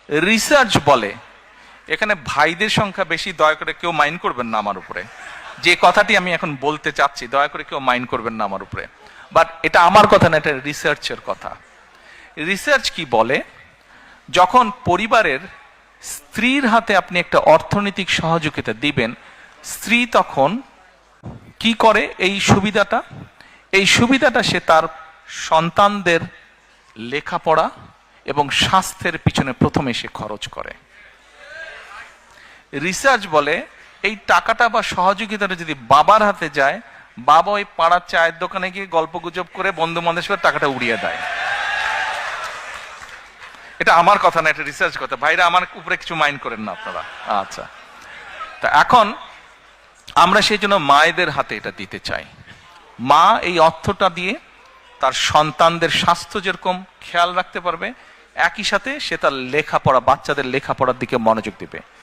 Research বলে, এখানে ভাইদের সংখ্যা বেশি, দয়া করে কেউ মাইন্ড করবেন না আমার উপরে, যে কথাটি আমি এখন বলতে চাচ্ছি দয়া করে কেউ মাইন্ড করবেন না আমার উপরে, বাট এটা আমার কথা না, এটা রিসার্চের কথা। রিসার্চ কি বলে, যখন পরিবারের স্ত্রীর হাতে আপনি একটা অর্থনৈতিক সহযোগিতা দিবেন, স্ত্রী তখন কি করে, এই সুবিধাটা সে তার সন্তানদের লেখাপড়া এবং স্বাস্থ্যের পিছনে প্রথমে সে খরচ করে। রিসার্চ বলে এই টাকাটা বা সহযোগিতাটা যদি বাবার হাতে যায়, বাবা ওই পাড়ার চায়ের দোকানে গিয়ে গল্প গুজব করে বন্ধু বান্ধবের টাকাটা উড়িয়ে দেয়। এটা আমার কথা না, এটা রিসার্চ কথা। ভাইরা আমার উপরে কিছু মাইন্ড করেন না আপনারা। আচ্ছা, তা এখন আমরা সেই জন্য মায়েদের হাতে এটা দিতে চাই। মা এই অর্থটা দিয়ে তার সন্তানদের স্বাস্থ্য যেরকম খেয়াল রাখতে পারবে, একই সাথে সে তার লেখাপড়া, বাচ্চাদের লেখাপড়ার দিকে মনোযোগ দিবে।